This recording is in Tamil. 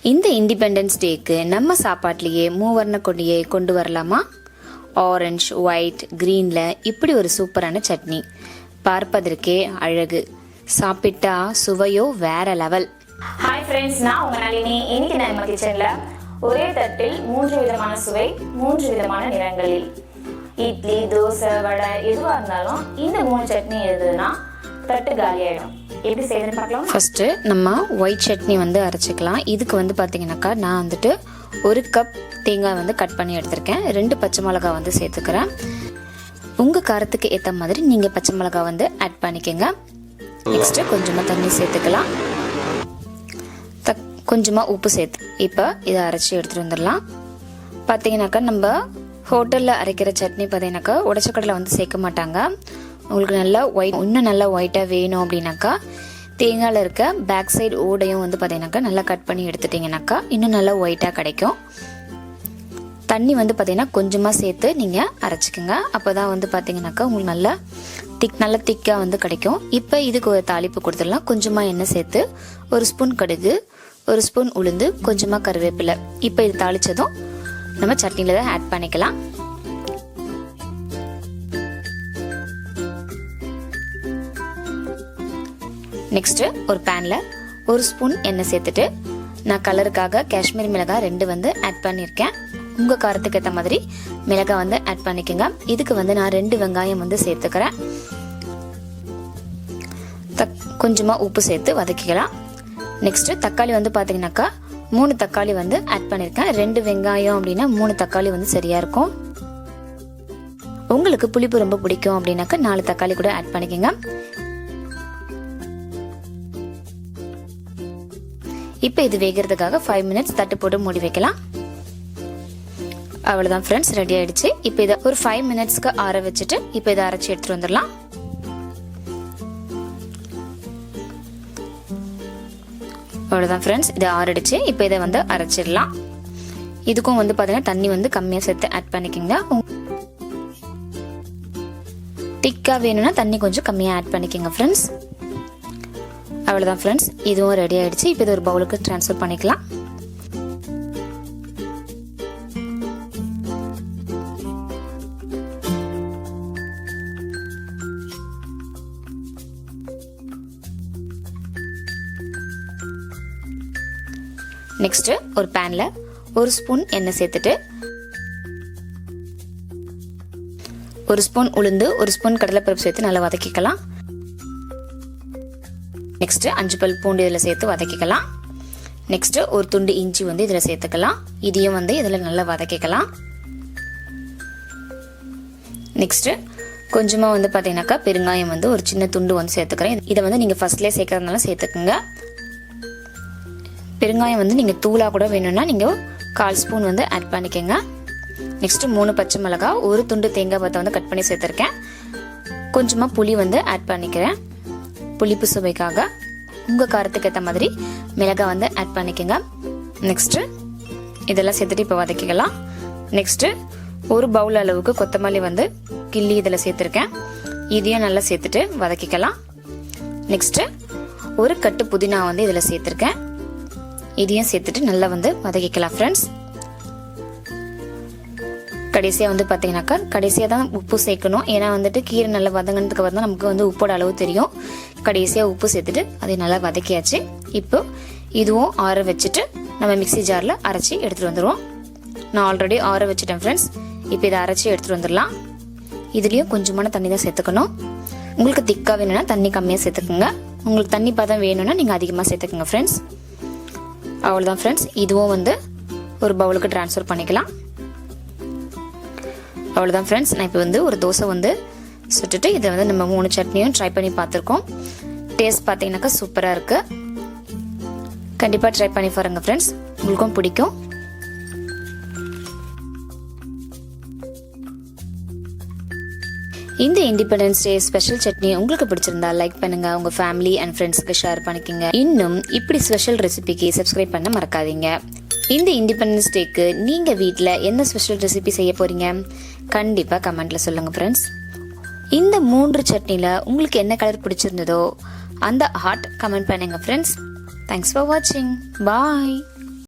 இந்த இண்டிபெண்டன்ஸ் டேக்கு நம்ம சாப்பாட்லேயே மூவர்ண கொடியை கொண்டு வரலாமா? ஆரஞ்சு, ஒயிட், க்ரீனில் இப்படி ஒரு சூப்பரான சட்னி. பார்ப்பதற்கே அழகு, சாப்பிட்டா சுவையோ வேற லெவல். ஹாய் ஃப்ரெண்ட்ஸ், நான் உங்கள் நளினி. இன்னைக்கு நம்ம கிச்சனில் ஒரே தட்டில் 3 விதமான சுவை, 3 விதமான நிறங்களில். இட்லி, தோசை, வடை எதுவாக இருந்தாலும் இந்த 3 சட்னி எதுனா தட்டு காலியாயிடும். எப்படி செய்யணும்னு பார்க்கலாம். ஃபஸ்ட்டு நம்ம ஒயிட் சட்னி அரைச்சிக்கலாம். இதுக்கு பார்த்தீங்கன்னாக்கா நான் 1 கப் தேங்காய் கட் பண்ணி எடுத்திருக்கேன். 2 பச்சை மிளகா சேர்த்துக்கிறேன். உங்கள் காரத்துக்கு ஏற்ற மாதிரி நீங்கள் பச்சை மிளகா ஆட் பண்ணிக்கோங்க. நெக்ஸ்ட்டு கொஞ்சமாக தண்ணி சேர்த்துக்கலாம். கொஞ்சமாக உப்பு சேர்த்து இப்போ இதை அரைச்சி எடுத்துகிட்டு வந்துடலாம். பார்த்தீங்கன்னாக்கா நம்ம ஹோட்டலில் அரைக்கிற சட்னி பார்த்தீங்கன்னாக்கா உடச்சக்கடலை சேர்க்க மாட்டாங்க. உங்களுக்கு நல்லா இன்னும் நல்லா ஒயிட்டாக வேணும் அப்படின்னாக்கா தேங்காயில் இருக்க பேக் சைடு ஓடையும் பார்த்தீங்கன்னாக்கா நல்லா கட் பண்ணி எடுத்துட்டிங்கனாக்கா இன்னும் நல்லா ஒயிட்டாக கிடைக்கும். தண்ணி பார்த்தீங்கன்னா கொஞ்சமாக சேர்த்து நீங்கள் அரைச்சிக்கோங்க. அப்போ தான் பார்த்தீங்கன்னாக்கா உங்களுக்கு நல்லா திக்காக கிடைக்கும். இப்போ இதுக்கு ஒரு தாளிப்பு கொடுத்துடலாம். கொஞ்சமாக எண்ணெய் சேர்த்து 1 ஸ்பூன் கடுகு, 1 ஸ்பூன் உளுந்து, கொஞ்சமாக கருவேப்பிலை. இப்போ இது தாளித்ததும் நம்ம சட்னியில் தான் ஆட் பண்ணிக்கலாம். நெக்ஸ்ட்டு ஒரு பேனில் 1 ஸ்பூன் எண்ணெய் சேர்த்துட்டு நான் கலருக்காக காஷ்மீரி மிளகாய் 2 ஆட் பண்ணியிருக்கேன். உங்கள் காரத்துக்கு ஏற்ற மாதிரி மிளகாய் ஆட் பண்ணிக்கோங்க. இதுக்கு நான் 2 வெங்காயம் சேர்த்துக்கிறேன். கொஞ்சமாக உப்பு சேர்த்து வதக்கிக்கலாம். நெக்ஸ்ட்டு தக்காளி பார்த்தீங்கன்னாக்கா 3 தக்காளி ஆட் பண்ணியிருக்கேன். 2 வெங்காயம் அப்படின்னா 3 தக்காளி சரியாக இருக்கும். உங்களுக்கு புளிப்பு ரொம்ப பிடிக்கும் அப்படின்னாக்கா 4 தக்காளி கூட ஆட் பண்ணிக்கோங்க. இப்போ இது வேகிறதுக்காக 5 மினிட்ஸ் தட்டு போட்டு மூடி வைக்கலாம். அவ்வளோதான் ஃப்ரெண்ட்ஸ், ரெடி ஆயிடுச்சு. இப்போ இதை ஒரு 5 மினிட்ஸ்க்கு ஆற வச்சுட்டு இப்போ இதை அரைச்சி எடுத்துட்டு வந்துடலாம். அவ்வளோதான் ஃப்ரெண்ட்ஸ், இதை ஆறிடுச்சு. இப்போ இதை அரைச்சிடலாம். இதுக்கும் பார்த்தீங்கன்னா தண்ணி கம்மியாக சேர்த்து ஆட் பண்ணிக்கோங்க. திக்காக வேணும்னா தண்ணி கொஞ்சம் கம்மியாக ஆட் பண்ணிக்கோங்க ஃப்ரெண்ட்ஸ். அவ்வளோதான் ஃப்ரெண்ட்ஸ், இதுவும் ரெடி ஆயிடுச்சு. இப்போ இது ஒரு பவுலுக்கு ட்ரான்ஸ்ஃபர் பண்ணிக்கலாம். நெக்ஸ்ட் ஒரு பேன்ல 1 ஸ்பூன் எண்ணெய் சேர்த்துட்டு 1 ஸ்பூன் உளுந்து, 1 ஸ்பூன் கடலைப்பருப்பு சேர்த்து நல்லா வதக்கிக்கலாம். நெக்ஸ்ட் 5 பல் பூண்டு இதில் சேர்த்து வதக்கிக்கலாம். நெக்ஸ்ட் ஒரு துண்டு இஞ்சி இதில் சேர்த்துக்கலாம். இதையும் இதில் நல்லா வதக்கிக்கலாம். நெக்ஸ்ட் கொஞ்சமாக பார்த்தீங்கன்னாக்கா பெருங்காயம் ஒரு சின்ன துண்டு சேர்த்துக்கிறேன். இதை நீங்கள் ஃபர்ஸ்ட்லேயே சேர்க்கறதுனால சேர்த்துக்குங்க. பெருங்காயம் நீங்கள் தூளாக கூட வேணும்னா நீங்கள் 1/4 ஸ்பூன் ஆட் பண்ணிக்கோங்க. நெக்ஸ்ட் 3 பச்சை மிளகா, 1 துண்டு தேங்காய் பத்தை கட் பண்ணி சேர்த்துருக்கேன். கொஞ்சமாக புளி ஆட் பண்ணிக்கிறேன். புளிப்பு சுவைக்காக உங்கள் காரத்துக்கு ஏற்ற மாதிரி மிளகாய் ஆட் பண்ணிக்கோங்க. நெக்ஸ்ட்டு இதெல்லாம் சேர்த்துட்டு இப்போ வதக்கிக்கலாம். நெக்ஸ்ட்டு ஒரு பவுல் அளவுக்கு கொத்தமல்லி கிள்ளி இதில் சேர்த்துருக்கேன். இதையும் நல்லா சேர்த்துட்டு வதக்கிக்கலாம். நெக்ஸ்ட்டு ஒரு கட்டு புதினா இதில் சேர்த்துருக்கேன். இதையும் சேர்த்துட்டு நல்லா வதக்கிக்கலாம் ஃப்ரெண்ட்ஸ். கடைசியாக பார்த்தீங்கன்னாக்கா கடைசியாக தான் உப்பு சேர்க்கணும். ஏன்னா கீரை நல்லா வதங்கினதுக்கு அப்புறம் தான் நமக்கு உப்போட அளவு தெரியும். கடைசியாக உப்பு சேர்த்துட்டு அதை நல்லா வதக்கியாச்சு. இப்போ இதுவும் ஆற வச்சுட்டு நம்ம மிக்சி ஜாரில் அரைச்சி எடுத்துகிட்டு வந்துடுவோம். நான் ஆல்ரெடி ஆற வச்சுட்டேன் ஃப்ரெண்ட்ஸ். இப்போ இதை அரைச்சி எடுத்துகிட்டு வந்துடலாம். இதுலேயும் கொஞ்சமான தண்ணி தான் சேர்த்துக்கணும். உங்களுக்கு திக்காக வேணும்னா தண்ணி கம்மியாக சேர்த்துக்குங்க. உங்களுக்கு தண்ணி பதம் வேணும்னா நீங்கள் அதிகமாக சேர்த்துக்குங்க ஃப்ரெண்ட்ஸ். அவ்வளோதான் ஃப்ரெண்ட்ஸ், இதுவும் ஒரு பவுலுக்கு ட்ரான்ஸ்ஃபர் பண்ணிக்கலாம். அவ்வளோதான் ஃப்ரெண்ட்ஸ், நான் இப்போ ஒரு தோசை சுட்டுட்டு இதை நம்ம 3 சட்னியும் ட்ரை பண்ணி பார்த்துருக்கோம். டேஸ்ட் பார்த்தீங்கன்னாக்கா சூப்பராக இருக்கு. கண்டிப்பாக ட்ரை பண்ணி பாருங்க ஃப்ரெண்ட்ஸ், உங்களுக்கும் பிடிக்கும். இந்த இண்டிபெண்டன்ஸ் டே ஸ்பெஷல் சட்னி உங்களுக்கு பிடிச்சிருந்தா லைக் பண்ணுங்க, உங்க ஃபேமிலி அண்ட் ஃப்ரெண்ட்ஸ்க்கு ஷேர் பண்ணிக்கோங்க. இன்னும் இப்படி ஸ்பெஷல் ரெசிபிக்கு சப்ஸ்கிரைப் பண்ண மறக்காதீங்க. இந்த இண்டிபெண்டன்ஸ் டேக்கு நீங்க வீட்டில் என்ன ஸ்பெஷல் ரெசிபி செய்ய போறீங்க கண்டிப்பா கமெண்ட்ல சொல்லுங்க ஃப்ரெண்ட்ஸ். இந்த 3 சட்னில உங்களுக்கு என்ன கலர் பிடிச்சிருந்ததோ அந்த ஹார்ட் கமெண்ட் பண்ணுங்க ஃப்ரெண்ட்ஸ். தேங்க்ஸ் ஃபார் வாட்சிங். பாய்.